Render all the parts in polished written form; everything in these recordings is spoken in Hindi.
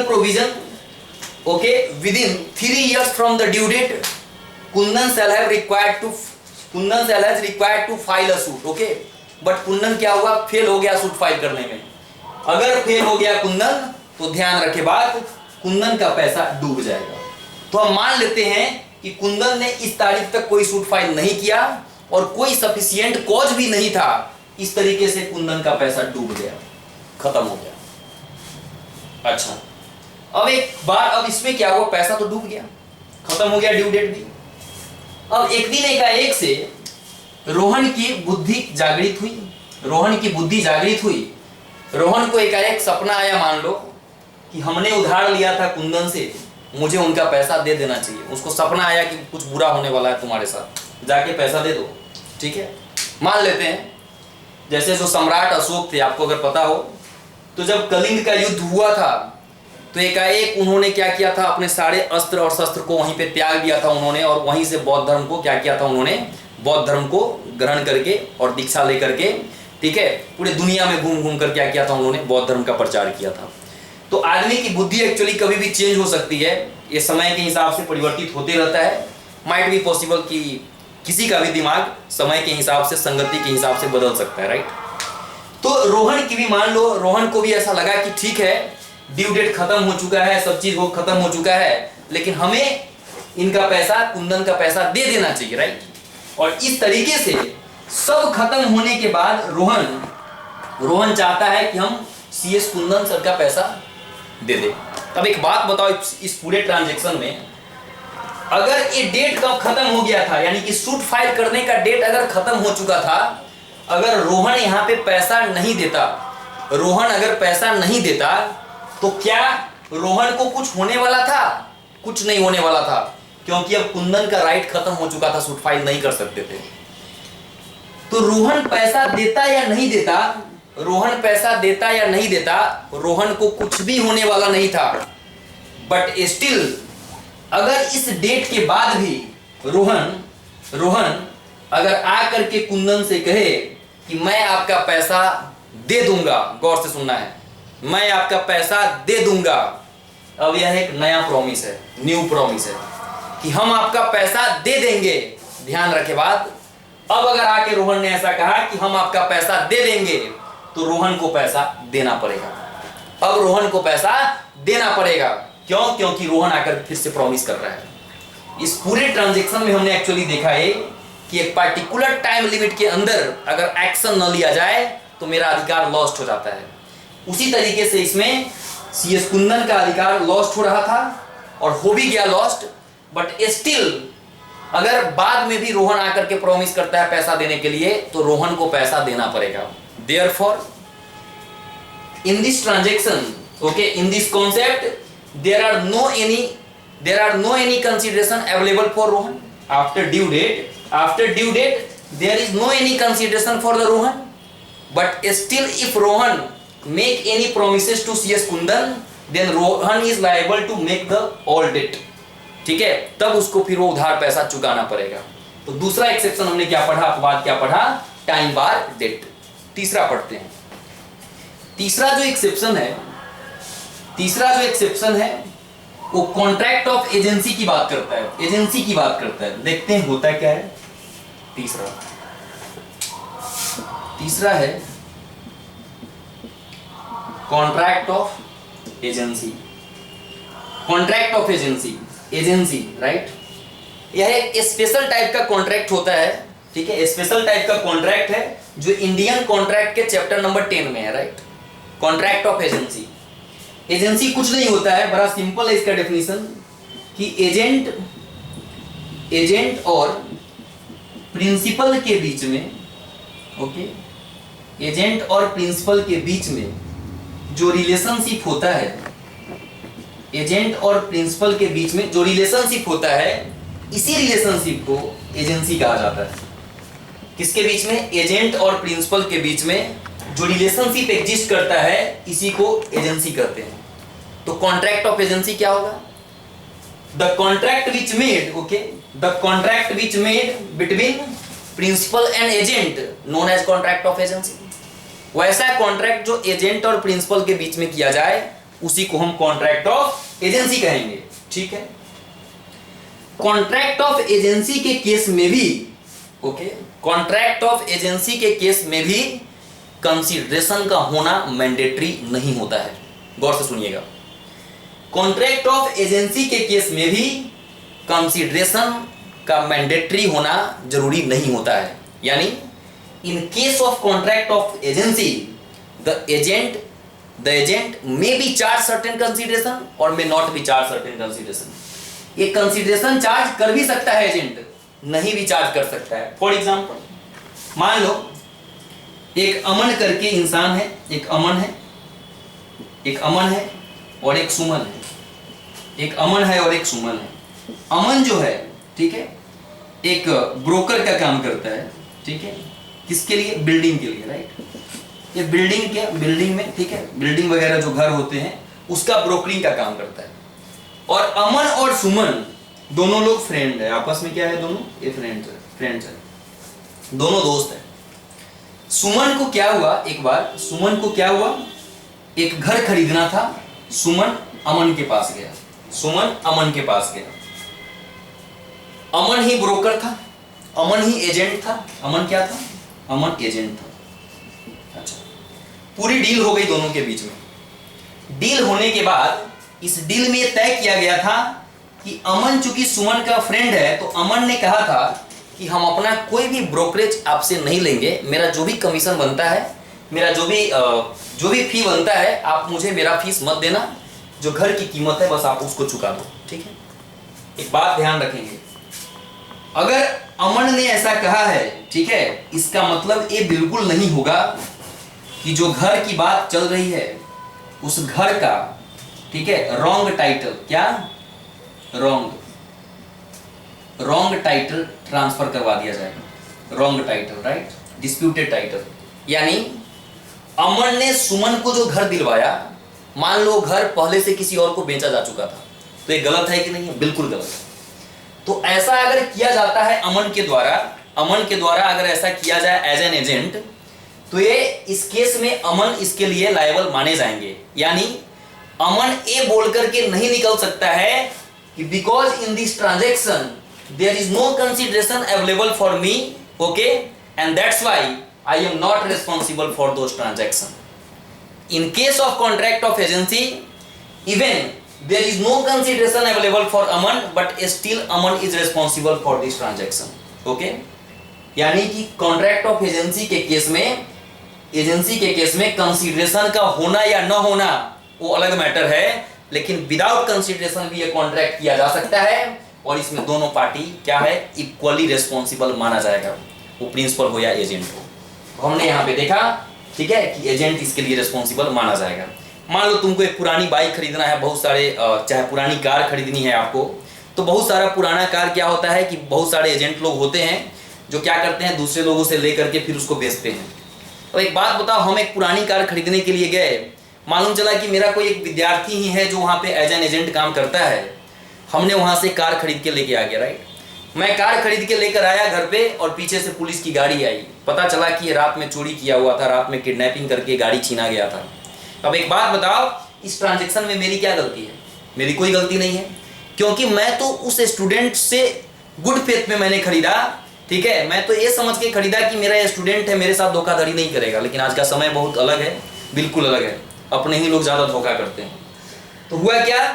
provision, okay, within 3 years from the due date, Kundan shall have required to file a suit, okay, but Kundan क्या हुआ, फेल हो गया सूट फाइल करने में। अगर फेल हो गया कुंदन तो ध्यान रखे बात, कुंदन का पैसा डूब जाएगा। तो हम मान लेते हैं कि कुंदन ने इस तारीख तक कोई सूट फाइल नहीं किया और कोई सफिशिएंट कॉज भी नहीं था, इस तरीके से कुंदन का पैसा डूब गया, खत्म हो गया। अच्छा, अब एक बार, अब इसमें क्या हुआ, पैसा तो डूब गया, खत्म हो गया, ड्यू डेट भी। अब एक दिन एकाएक से रोहन की बुद्धि जागृत हुई, रोहन की बुद्धि जागृत हुई। रोहन को एकाएक सपना आया, मान लो कि हमने उधार लिया था कुंदन से, मुझे उनका पैसा दे देना चाहिए। उसको सपना आया कि कुछ बुरा होने वाला है तुम्हारे साथ, जाके पैसा दे दो, ठीक है। मान लेते हैं जैसे जो सम्राट अशोक थे, आपको अगर पता हो तो जब कलिंग का युद्ध हुआ था तो एकाएक उन्होंने क्या किया था, अपने सारे अस्त्र और शस्त्र को वहीं पे त्याग दिया था उन्होंने, और वहीं से बौद्ध धर्म को क्या किया था उन्होंने, बौद्ध धर्म को ग्रहण करके और दीक्षा लेकर के, ठीक है, पूरे दुनिया में घूम घूम कर क्या किया था उन्होंने, बौद्ध धर्म का प्रचार किया था। तो आदमी की बुद्धि एक्चुअली कभी भी चेंज हो सकती है, ये समय के हिसाब से परिवर्तित होते रहता है। माइट बी पॉसिबल कि किसी का भी दिमाग समय के हिसाब से, संगति के हिसाब से बदल सकता है, राइट। तो रोहन की भी मान लो, रोहन को भी ऐसा लगा कि ठीक है, ड्यू डेट खत्म हो चुका है, सब चीज खत्म हो चुका है, लेकिन हमें इनका पैसा, कुंदन का पैसा दे देना चाहिए, राइट। और इस तरीके से सब खत्म होने के बाद रोहन चाहता है कि हम CS कुंदन सर का पैसा दे दे। अब एक बात बताओ, इस पूरे ट्रांजैक्शन में अगर ये डेट कब खत्म हो गया था, यानी कि सूट फाइल करने का डेट अगर खत्म हो चुका था, अगर रोहन यहाँ पे पैसा नहीं देता, रोहन अगर पैसा नहीं देता तो क्या रोहन को कुछ होने वाला था? कुछ नहीं होने वाला था, क्योंकि अब कुंदन का राइट खत्म हो चुका था, सूट फाइल नहीं कर सकते थे। तो रोहन पैसा देता या नहीं देता, रोहन पैसा देता या नहीं देता, रोहन को कुछ भी होने वाला नहीं था। बट स्टिल अगर इस डेट के बाद भी रोहन अगर आकर के कुंदन से कहे कि मैं आपका पैसा दे दूंगा, गौर से सुनना है, मैं आपका पैसा दे दूंगा। अब यह एक नया प्रॉमिस है, न्यू प्रॉमिस है कि हम आपका पैसा दे देंगे। ध्यान रखे बात, अब अगर आके रोहन ने ऐसा कहा कि हम आपका पैसा दे देंगे, तो रोहन को पैसा देना पड़ेगा। अब रोहन को पैसा देना पड़ेगा, क्यों? क्योंकि रोहन आकर फिर से प्रॉमिस कर रहा है। इस पूरे ट्रांजैक्शन में हमने एक्चुअली देखा है कि एक पार्टिकुलर टाइम लिमिट के अंदर अगर एक्शन न लिया जाए तो मेरा अधिकार लॉस्ट हो जाता है। उसी तरीके से इसमें CS कुंदन का अधिकार लॉस्ट हो रहा था और हो भी गया लॉस्ट, बट स्टिल अगर बाद में भी रोहन आकर के प्रॉमिस करता है पैसा देने के लिए, तो रोहन को पैसा देना पड़ेगा। Therefore, in this transaction, okay, in this concept, there are no any consideration available for Rohan after due date. After due date, there is no any consideration for the Rohan. But still, if Rohan make any promises to CS Kundan, then Rohan is liable to make the all debt. ठीक है, तब उसको फिर वो उधार पैसा चुकाना पड़ेगा। तो दूसरा एक्सेप्शन हमने क्या पढ़ा, अपवाद क्या पढ़ा, टाइम बार डेट। तीसरा पढ़ते हैं। तीसरा जो एक्सेप्शन है वो कॉन्ट्रैक्ट ऑफ एजेंसी की बात करता है, एजेंसी की बात करता है। देखते हैं होता क्या है। तीसरा है contract of agency. Contract of agency, right. यह एक स्पेशल टाइप का कॉन्ट्रैक्ट होता है, ठीक है, स्पेशल टाइप का कॉन्ट्रैक्ट है जो इंडियन कॉन्ट्रैक्ट के चैप्टर नंबर 10 में है, right. Contract of agency. Agency कुछ नहीं होता है, बड़ा सिंपल है इसका डेफिनेशन कि एजेंट और प्रिंसिपल के बीच में, ओके, एजेंट और प्रिंसिपल के बीच में जो रिलेशनशिप होता है, एजेंट और प्रिंसिपल के बीच में जो रिलेशनशिप होता है, इसी रिलेशनशिप को एजेंसी कहा जाता है। किसके बीच में? एजेंट और प्रिंसिपल के बीच में जो रिलेशनशिप एग्जिस्ट करता है, इसी को एजेंसी कहते हैं। तो कॉन्ट्रैक्ट ऑफ एजेंसी क्या होगा? The contract which made, okay, the contract which made between principal and agent known as contract of agency. वैसा कॉन्ट्रैक्ट जो एजेंट और प्रिंसिपल के बीच में किया जाए, उसी को हम कॉन्ट्रैक्ट ऑफ एजेंसी कहेंगे, ठीक है। कॉन्ट्रैक्ट ऑफ एजेंसी के केस में भी, ओके, कॉन्ट्रैक्ट ऑफ एजेंसी के केस में भी कंसीडरेशन का होना मैंडेटरी नहीं होता है। गौर से सुनिएगा, कॉन्ट्रैक्ट ऑफ एजेंसी के केस में भी कंसीडरेशन का मैंडेटरी होना जरूरी नहीं होता है। यानी in case of contract of agency the agent may be charge certain consideration और may not be charge certain consideration। ये कंसीडरेशन चार्ज कर भी सकता है एजेंट, नहीं भी चार्ज कर सकता है। फॉर एग्जाम्पल, मान लो एक अमन करके इंसान है, एक अमन है और एक सुमन है, एक अमन है और एक सुमन है। अमन जो है, ठीक है, एक ब्रोकर का काम करता है, ठीक है, किसके लिए? बिल्डिंग के लिए, राइट। ये बिल्डिंग में, ठीक है, बिल्डिंग वगैरह जो घर होते हैं उसका ब्रोकरिंग का काम करता है। और अमन और सुमन दोनों लोग फ्रेंड है, आपस में क्या है? दोनों ये फ्रेंड्स है, दोनों दोस्त है। सुमन को क्या हुआ, एक बार सुमन को क्या हुआ, एक घर खरीदना था। सुमन अमन के पास गया, अमन ही ब्रोकर था, अमन ही एजेंट था। अमन क्या था? अमन एजेंट था। अच्छा, पूरी डील हो गई दोनों के बीच में। डील होने के बाद इस डील में तय किया गया था कि अमन चूंकि सुमन का फ्रेंड है, तो अमन ने कहा था कि हम अपना कोई भी ब्रोकरेज आपसे नहीं लेंगे, मेरा जो भी कमीशन बनता है, मेरा जो भी फी बनता है, आप मुझे मेरा फीस मत देना, जो घर की कीमत है बस आप उसको चुका दो, ठीक है। एक बात ध्यान रखेंगे, अगर अमन ने ऐसा कहा है, ठीक है, इसका मतलब ये बिल्कुल नहीं होगा कि जो घर की बात चल रही है उस घर का, ठीक है, रॉन्ग टाइटल, क्या रॉन्ग टाइटल ट्रांसफर करवा दिया जाएगा। Wrong title, right, disputed title. यानी अमन ने सुमन को जो घर दिलवाया, मान लो घर पहले से किसी और को बेचा जा चुका था, तो ये गलत है कि नहीं है? बिल्कुल गलत है। तो ऐसा अगर किया जाता है अमन के द्वारा अगर ऐसा किया जाए एज एन एजेंट, तो ये इस केस में अमन इसके लिए लायबल माने जाएंगे। यानी अमन ये बोल करके नहीं निकल सकता है कि because in this transaction there is no consideration available for me, okay, and that's why I am not responsible for those transaction. In case of contract of agency, even there is no consideration available for Aman, but still Aman is responsible for this transaction, okay। यानी कि कॉन्ट्रैक्ट ऑफ एजेंसी के केस में कंसीडरेशन का होना या न होना वो अलग मैटर है, लेकिन विदाउट कंसीडरेशन भी ये कॉन्ट्रैक्ट किया जा सकता है और इसमें दोनों पार्टी क्या है? इक्वली रेस्पॉन्सिबल माना जाएगा, वो प्रिंसिपल हो या एजेंट हो। तो हमने यहाँ पे देखा, ठीक है, कि एजेंट इसके लिए रेस्पॉन्सिबल माना जाएगा। मान लो तुमको एक पुरानी बाइक खरीदना है, बहुत सारे चाहे पुरानी कार खरीदनी है आपको, तो बहुत सारा पुराना कार क्या होता है कि बहुत सारे एजेंट लोग होते हैं जो क्या करते हैं, दूसरे लोगों से ले करके फिर उसको बेचते हैं। तो एक बात बताओ, हम एक पुरानी कार खरीदने के लिए गए, मालूम चला कि मेरा कोई एक विद्यार्थी ही है जो वहाँ पे एज एन एजेंट काम करता है। हमने वहाँ से कार खरीद के लेके आ गया, राइट। मैं कार खरीद के लेकर आया घर पे और पीछे से पुलिस की गाड़ी आई, पता चला कि ये रात में चोरी किया हुआ था, रात में किडनैपिंग करके गाड़ी छीना गया था। अब एक बात बताओ, इस ट्रांजैक्शन में मेरी क्या गलती है? मेरी कोई गलती नहीं है, क्योंकि मैं तो उस स्टूडेंट से गुड फेथ में मैंने खरीदा, ठीक है, मैं तो ये समझ के खरीदा कि मेरा स्टूडेंट है, मेरे साथ धोखाधड़ी नहीं करेगा। लेकिन आज का समय बहुत अलग है, बिल्कुल अलग है, अपने ही लोग ज्यादा धोखा करते हैं। तो हुआ क्या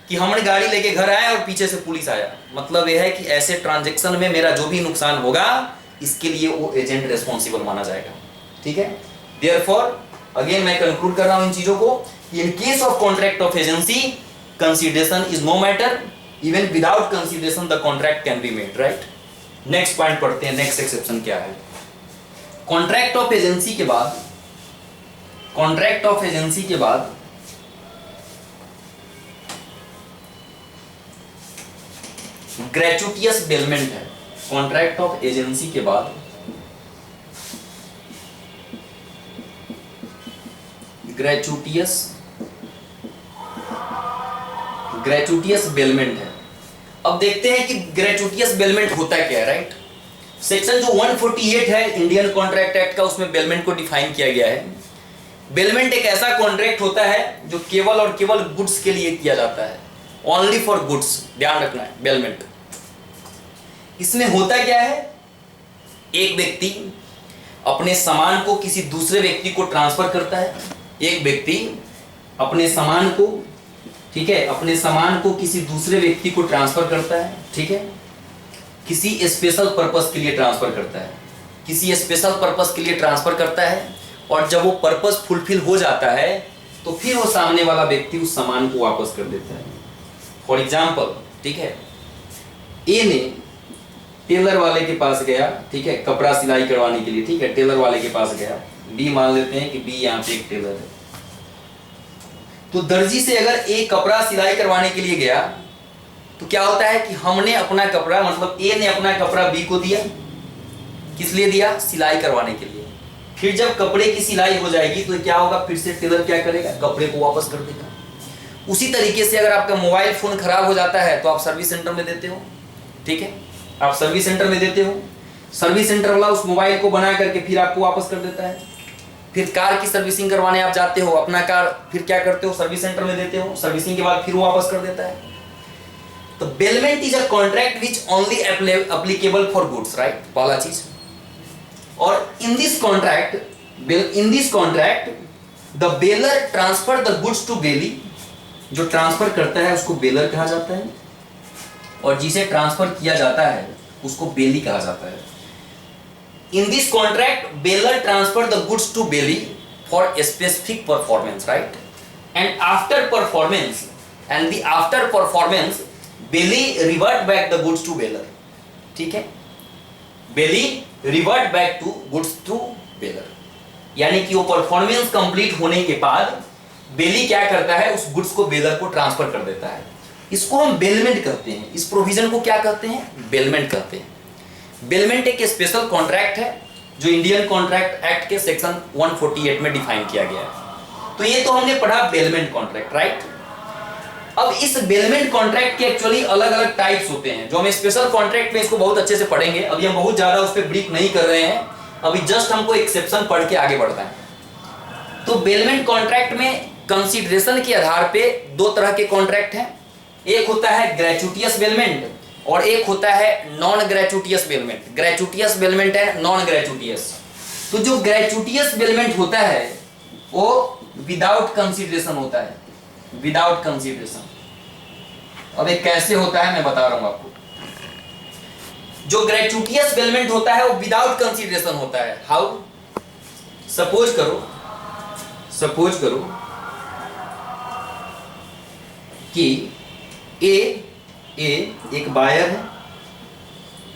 कि हमने गाड़ी लेके घर आए और पीछे से पुलिस आया। मतलब यह है कि ऐसे ट्रांजैक्शन में मेरा जो भी नुकसान होगा इसके लिए वो एजेंट रिस्पॉन्सिबल माना जाएगा, ठीक है। देयरफॉर अगेन मैं कंक्लूड कर रहा हूं इन चीजों को, in case of contract of agency consideration is no matter, even without consideration the contract can be made, right. Next point पढ़ते हैं, नेक्स्ट एक्सेप्शन क्या है। कॉन्ट्रैक्ट ऑफ एजेंसी के बाद ग्रेचुटियस बेलमेंट है। कॉन्ट्रैक्ट ऑफ एजेंसी के बाद ग्रेचुटियस बेलमेंट है। अब देखते हैं कि ग्रेचुटियस बेलमेंट होता क्या है, राइट। सेक्शन जो 148 है इंडियन कॉन्ट्रैक्ट एक्ट का, उसमें बेलमेंट को डिफाइन किया गया है बेलमेंट एक ऐसा कॉन्ट्रैक्ट होता है जो केवल और केवल गुड्स के लिए किया जाता है, ओनली फॉर गुड्स, ध्यान रखना है बेलमेंट। इसमें होता क्या है, एक व्यक्ति अपने सामान को किसी दूसरे व्यक्ति को ट्रांसफर करता है, एक व्यक्ति अपने सामान को, ठीक है, अपने सामान को किसी दूसरे व्यक्ति को ट्रांसफर करता है, ठीक है, किसी स्पेशल पर्पस के लिए ट्रांसफर करता है, किसी स्पेशल पर्पस के लिए ट्रांसफर करता है, और जब वो पर्पस फुलफिल हो जाता है तो फिर वो सामने वाला व्यक्ति उस सामान को वापस कर देता है। फॉर एग्जाम्पल, ठीक है, ए ने टेलर वाले के पास गया, ठीक है, कपड़ा सिलाई करवाने के लिए, ठीक है, टेलर वाले के पास गया। बी मान लेते हैं कि बी यहाँ पे एक टेलर है, तो दर्जी से अगर ए कपड़ा सिलाई करवाने के लिए गया तो क्या होता है कि हमने अपना कपड़ा, मतलब ए ने अपना कपड़ा बी को दिया, किस लिए दिया, सिलाई करवाने के लिए। फिर जब कपड़े की सिलाई हो जाएगी तो क्या होगा, फिर से टेलर क्या करेगा, कपड़े को वापस कर देगा। उसी तरीके से अगर आपका मोबाइल फोन खराब हो जाता है तो आप सर्विस सेंटर में देते हो, ठीक है, आप सर्विस सेंटर में देते हो, सर्विस सेंटर वाला उस मोबाइल को बना करके फिर आपको वापस कर देता है। फिर कार की सर्विसिंग करवाने आप जाते हो, अपना कार फिर क्या करते हो, सर्विस सेंटर में देते हो, सर्विसिंग के बाद फिर वो वापस कर देता है। तो bailment is a contract which only applicable for goods, right, पहला चीज। और in this contract the bailor transfer the goods to bailee, जो ट्रांसफर करता है उसको बेलर कहा जाता है, और जिसे ट्रांसफर किया जाता है उसको बेली कहा जाता है। In this contract bailor transfer the goods to bailee for a specific performance, right, and after performance bailee revert back the goods to bailor, ठीक है, bailee revert back to goods to bailor, यानी कि वो परफॉर्मेंस कंप्लीट होने के बाद बेली क्या करता है, उस गुड्स को बेलर को ट्रांसफर कर देता है। इसको हम बेलमेंट कहते हैं, इस प्रोविजन को क्या कहते हैं, बेलमेंट कहते हैं। बेलमेंट एक स्पेशल कॉन्ट्रैक्ट है जो इंडियन कॉन्ट्रैक्ट एक्ट के सेक्शन 148 में डिफाइन किया गया है। तो ये तो हमने पढ़ा बेलमेंट कॉन्ट्रैक्ट, राइट। अब इस बेलमेंट कॉन्ट्रैक्ट के एक्चुअली अलग अलग टाइप्स होते हैं, जो हम स्पेशल कॉन्ट्रैक्ट में इसको बहुत अच्छे से पढ़ेंगे। अभी हम बहुत ज्यादा उस पर ब्रीफ नहीं कर रहे हैं, अभी जस्ट हमको एक्सेप्शन पढ़ के आगे बढ़ना है। तो बेलमेंट कॉन्ट्रैक्ट में कंसीडरेशन के आधार पे दो तरह के कॉन्ट्रैक्ट हैं, एक होता है ग्रेचुटियस बेलमेंट और एक होता है नॉन ग्रेचुटियस बेलमेंट। ग्रेचुटियस बेलमेंट है, नॉन ग्रेचुटियस। तो जो ग्रेचुटियस बेलमेंट होता है वो विदाउट कंसीडरेशन होता है, विदाउट कंसीडरेशन। अब ये कैसे होता है मैं बता रहा हूं आपको। जो ग्रेचुटियस बेलमेंट होता है वो विदाउट कंसीडरेशन होता है। हाउ? सपोज करो कि ए एक बायर है,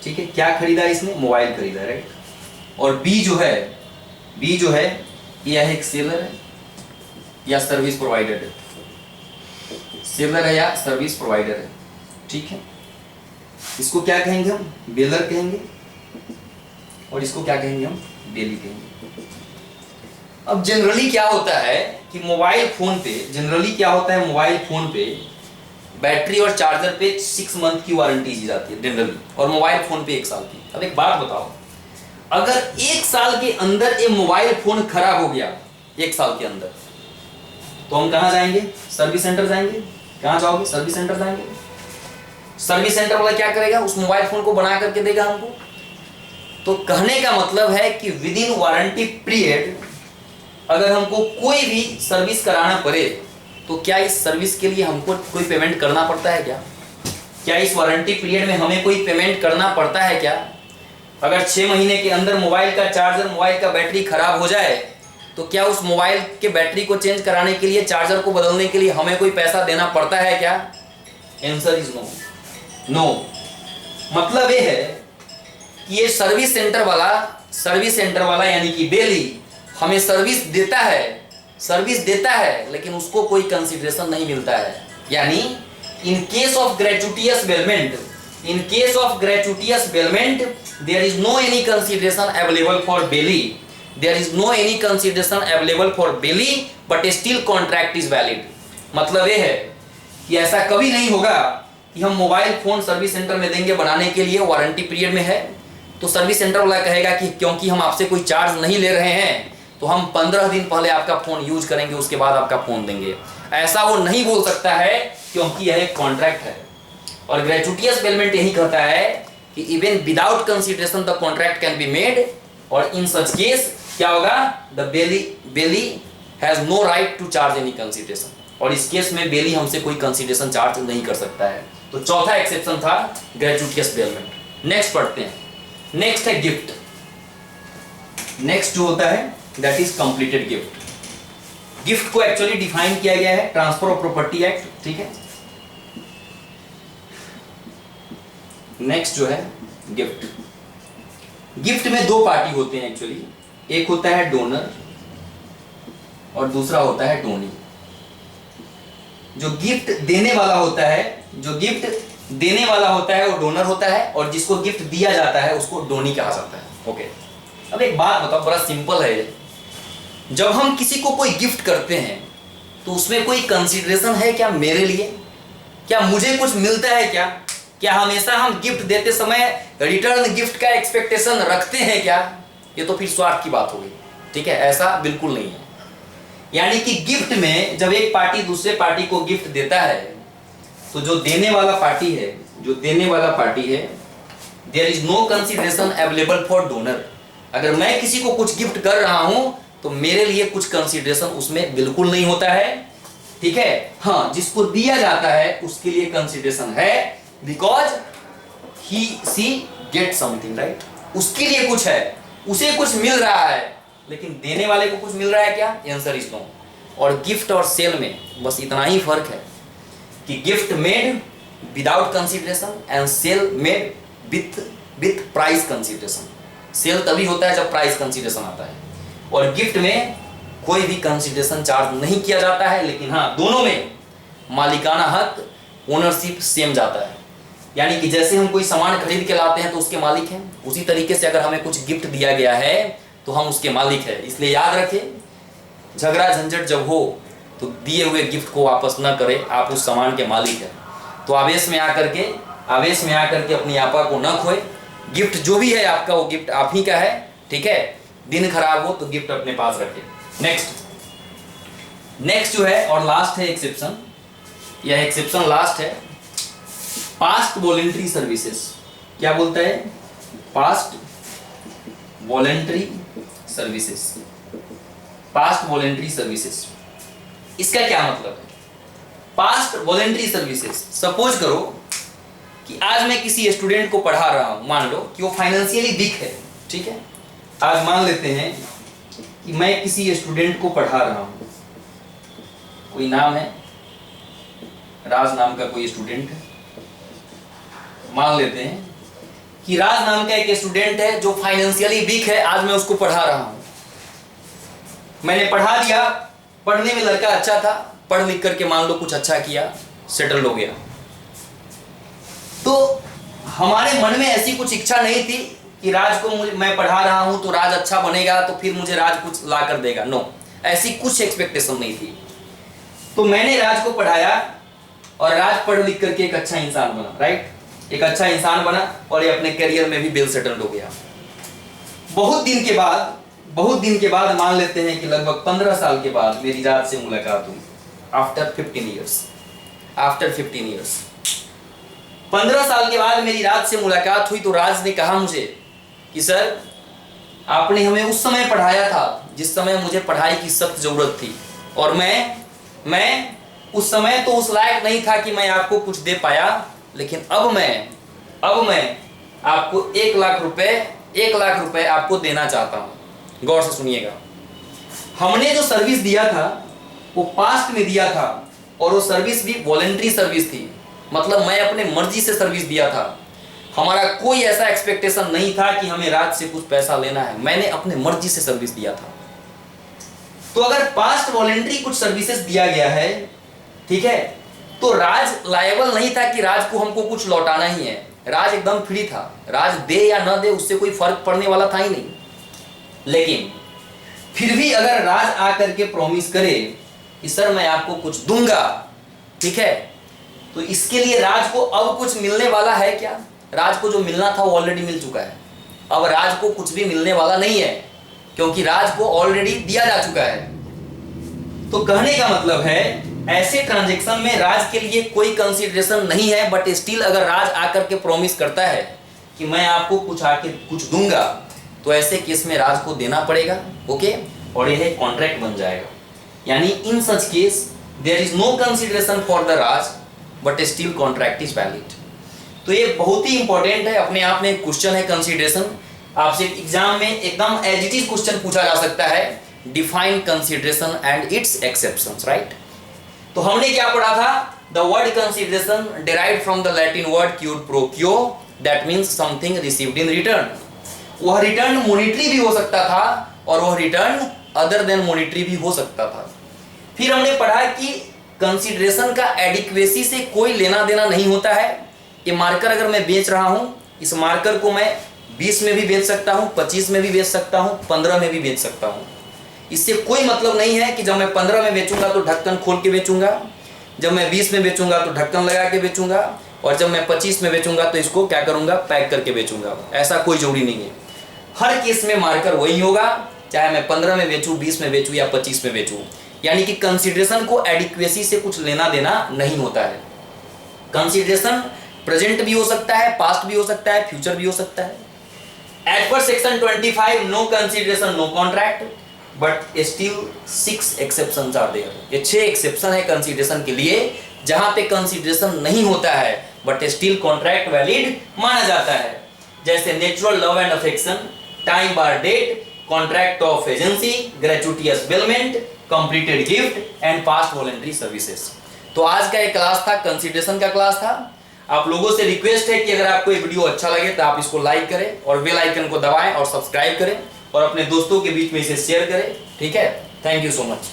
ठीक है, क्या खरीदा इसने, मोबाइल खरीदा, राइट। और बी जो है यह एक सेलर है या सर्विस प्रोवाइडर है, सेलर है या सर्विस प्रोवाइडर है, ठीक है। इसको क्या कहेंगे हम, बेलर कहेंगे, और इसको क्या कहेंगे हम, बेली कहेंगे। अब जनरली क्या होता है कि मोबाइल फोन पे बैटरी और चार्जर पे 6 मंथ की वारंटी दी जाती है जनरली, और मोबाइल फोन पे 1 साल की। अब एक बात बताओ, अगर 1 साल के अंदर ये मोबाइल फोन खराब हो गया 1 साल के अंदर, तो हम कहां जाएंगे, सर्विस सेंटर जाएंगे। कहां जाओगे, सर्विस सेंटर जाएंगे। सर्विस सेंटर वाला क्या करेगा, उस मोबाइल फोन को बना करके देगा हमको। तो कहने का मतलब है कि विद इन वारंटी पीरियड अगर हमको कोई भी सर्विस कराना पड़े तो क्या इस सर्विस के लिए हमको कोई पेमेंट करना पड़ता है क्या इस वारंटी पीरियड में हमें कोई पेमेंट करना पड़ता है क्या? अगर 6 महीने के अंदर मोबाइल का चार्जर, मोबाइल का बैटरी खराब हो जाए तो क्या उस मोबाइल के बैटरी को चेंज कराने के लिए, चार्जर को बदलने के लिए हमें कोई पैसा देना पड़ता है क्या? Answer is no. मतलब ये है कि ये सर्विस सेंटर वाला यानी कि बेली हमें सर्विस देता है लेकिन उसको कोई कंसीडरेशन नहीं मिलता है। यानी in case of gratuitous bailment there is no any consideration available for bailee but still contract is valid. मतलब ये है कि ऐसा कभी नहीं होगा कि हम मोबाइल फोन सर्विस सेंटर में देंगे बनाने के लिए, वारंटी पीरियड में है, तो सर्विस सेंटर वाला कहेगा कि क्योंकि हम आपसे कोई चार्ज नहीं ले रहे हैं तो हम 15 दिन पहले आपका फोन यूज करेंगे, उसके बाद आपका फोन देंगे। ऐसा वो नहीं बोल सकता है, क्योंकि यह एक कॉन्ट्रैक्ट है। और ग्रेचुइटियस बेलमेंट यही कहता है कि even without consideration the contract can be made, और इन सच केस क्या होगा, the bailee has no right to charge any consideration, और इस केस में बेली हमसे कोई कंसीडरेशन चार्ज नहीं कर सकता है। तो चौथा एक्सेप्शन था ग्रेचुइटियस बेलमेंट। नेक्स्ट पढ़ते हैं। नेक्स्ट है गिफ्ट। नेक्स्ट जो होता है that is completed gift. Gift को एक्चुअली डिफाइन किया गया है ट्रांसफर ऑफ प्रॉपर्टी एक्ट, ठीक है। नेक्स्ट जो है गिफ्ट। गिफ्ट में दो पार्टी होते हैं एक्चुअली, एक होता है डोनर और दूसरा होता है डोनी। जो गिफ्ट देने वाला होता है वो डोनर होता है, और जिसको गिफ्ट दिया जाता है उसको डोनी कहा जाता है। ओके, अब एक बात बताओ, बड़ा सिंपल है ये। जब हम किसी को कोई गिफ्ट करते हैं तो उसमें कोई कंसीडरेशन है क्या मेरे लिए? क्या मुझे कुछ मिलता है क्या? क्या हमेशा हम गिफ्ट देते समय रिटर्न गिफ्ट का एक्सपेक्टेशन रखते हैं क्या? ये तो फिर स्वार्थ की बात हो गई, ठीक है। ऐसा बिल्कुल नहीं है। यानी कि गिफ्ट में जब एक पार्टी दूसरे पार्टी को गिफ्ट देता है, तो जो देने वाला पार्टी है there is no consideration available for donor. अगर मैं किसी को कुछ गिफ्ट कर रहा हूं तो मेरे लिए कुछ कंसीडरेशन उसमें बिल्कुल नहीं होता है, ठीक है। हाँ, जिसको दिया जाता है उसके लिए कंसीडरेशन है, because he she get something, right. उसके लिए कुछ है, उसे कुछ मिल रहा है, लेकिन देने वाले को कुछ मिल रहा है क्या? Answer is no. और गिफ्ट और सेल में बस इतना ही फर्क है कि gift made without consideration and sale made with price consideration. Sale तभी होता है जब प्राइस कंसीडरेशन आता है, और गिफ्ट में कोई भी कंसीडरेशन चार्ज नहीं किया जाता है, लेकिन हाँ, दोनों में मालिकाना हक, ओनरशिप सेम जाता है। यानी कि जैसे हम कोई सामान खरीद के लाते हैं तो उसके मालिक हैं, उसी तरीके से अगर हमें कुछ गिफ्ट दिया गया है तो हम उसके मालिक हैं। इसलिए याद रखें, झगड़ा झंझट जब हो तो दिए हुए गिफ्ट को वापस न करें, आप उस सामान के मालिक हैं। तो आवेश में आकर के अपनी आपा को न खोए। गिफ्ट जो भी है आपका, वो गिफ्ट आप ही का है, ठीक है। दिन खराब हो तो गिफ्ट अपने पास रखें। नेक्स्ट जो है और लास्ट है एक्सेप्शन, यह एक्सेप्शन लास्ट है, पास्ट वॉलेंटरी सर्विसेज। क्या बोलता है? Past voluntary services. Past voluntary services, इसका क्या मतलब है? पास्ट वॉलेंटरी सर्विसेज, सपोज करो कि आज मैं किसी स्टूडेंट को पढ़ा रहा हूं, मान लो कि वो फाइनेंशियली वीक है, ठीक है। आज मान लेते हैं कि मैं किसी स्टूडेंट को पढ़ा रहा हूं, कोई नाम है, राज नाम का कोई स्टूडेंट है। मान लेते हैं कि राज नाम का एक स्टूडेंट है जो फाइनेंशियली वीक है, आज मैं उसको पढ़ा रहा हूं। मैंने पढ़ा दिया, पढ़ने में लड़का अच्छा था, पढ़ लिख करके मान लो कुछ अच्छा किया, सेटल हो गया। तो हमारे मन में ऐसी कुछ इच्छा नहीं थी कि राज को मैं पढ़ा रहा हूं तो राज अच्छा बनेगा तो फिर मुझे राज कुछ ला कर देगा। नो, ऐसी कुछ एक्सपेक्टेशन नहीं थी। तो मैंने राज को पढ़ाया और राज पढ़ लिख करके एक अच्छा इंसान बना, राइट। एक अच्छा इंसान बना और ये अपने करियर में भी वेल सेटल्ड हो गया। बहुत दिन के बाद मान लेते हैं कि लगभग 15 साल के बाद मेरी राज से मुलाकात हुई। आफ्टर 15 ईयर्स 15 साल के बाद मेरी राज से मुलाकात हुई तो राज ने कहा मुझे कि सर, आपने हमें उस समय पढ़ाया था जिस समय मुझे पढ़ाई की सख्त जरूरत थी, और मैं उस समय तो उस लायक नहीं था कि मैं आपको कुछ दे पाया, लेकिन अब मैं आपको 1 लाख रुपए आपको देना चाहता हूं। गौर से सुनिएगा, हमने जो सर्विस दिया था वो पास्ट में दिया था, और वो सर्विस भी वॉलेंटरी सर्विस थी। मतलब मैं अपने मर्जी से सर्विस दिया था, हमारा कोई ऐसा एक्सपेक्टेशन नहीं था कि हमें राज से कुछ पैसा लेना है, मैंने अपने मर्जी से सर्विस दिया था। तो अगर पास्ट वॉलेंटरी कुछ सर्विसेज दिया गया है, ठीक है, तो राज लायबल नहीं था कि राज को हमको कुछ लौटाना ही है। राज एकदम फ्री था, राज दे या न दे उससे कोई फर्क पड़ने वाला था ही नहीं। लेकिन फिर भी अगर राज आकर के प्रॉमिस करे कि सर मैं आपको कुछ दूंगा, ठीक है, तो इसके लिए राज को अब कुछ मिलने वाला है क्या? राज को जो मिलना था वो ऑलरेडी मिल चुका है, अब राज को कुछ भी मिलने वाला नहीं है। क्योंकि राज को ऑलरेडी दिया जा चुका है। तो कहने का मतलब है ऐसे ट्रांजैक्शन में राज के लिए कोई कंसीडरेशन नहीं है, बट स्टिल अगर राज आकर के प्रॉमिस करता है कि मैं आपको कुछ दूंगा, तो ऐसे केस में राज को देना पड़ेगा। ओके, और यह कॉन्ट्रैक्ट बन जाएगा। यानी in such case there is no consideration for the राज but still contract is valid. तो ये बहुत ही इंपॉर्टेंट है, अपने आप में एक क्वेश्चन है कंसीडरेशन। आपसे एग्जाम में एकदम एज इट इज क्वेश्चन पूछा जा सकता है, define consideration and it's exceptions, right. तो हमने क्या पढ़ा था, the word consideration derived from the Latin word cued pro क्यो, that means something received in return. वह रिटर्न मॉनिटरी भी हो सकता था और वह रिटर्न अदर देन मॉनिटरी भी हो सकता था। फिर हमने पढ़ा कि कंसीडरेशन का एडिक्वेसी से कोई लेना देना नहीं होता है। ये मार्कर अगर मैं बेच रहा हूं, इस मार्कर को मैं 20 में भी बेच सकता हूं, 25 में भी बेच सकता हूं, 15 में भी बेच सकता हूं। इससे कोई मतलब नहीं है कि जब मैं 15 में बेचूंगा तो ढक्कन खोल के बेचूंगा, जब मैं 20 में बेचूंगा तो ढक्कन लगा के बेचूंगा, और जब मैं 25 में बेचूंगा तो इसको क्या करूंगा, पैक करके बेचूंगा। ऐसा कोई जरूरी नहीं है। हर केस में मार्कर वही होगा, चाहे मैं 15 में बेचूं, 20 में बेचूं या 25 में बेचूं। यानी कि कंसीडरेशन को एडिक्वेसी से कुछ लेना देना नहीं होता है। कंसीडरेशन प्रेजेंट भी हो सकता है, पास्ट भी हो सकता है, फ्यूचर भी हो सकता है। As per section 25 no consideration no contract, but still 6 exceptions are there. ये 6 एक्सेप्शन है कंसीडरेशन के लिए, जहां पे कंसीडरेशन नहीं होता है बट स्टिल कॉन्ट्रैक्ट वैलिड माना जाता है। जैसे natural love and affection, time bar debt, contract of agency, gratuitous bailment, completed gift and past voluntary services. तो आज का ये क्लास था, कंसीडरेशन का क्लास था। आप लोगों से रिक्वेस्ट है कि अगर आपको ये वीडियो अच्छा लगे तो आप इसको लाइक करें और बेल आइकन को दबाएं और सब्सक्राइब करें और अपने दोस्तों के बीच में इसे शेयर करें। ठीक है, थैंक यू सो मच।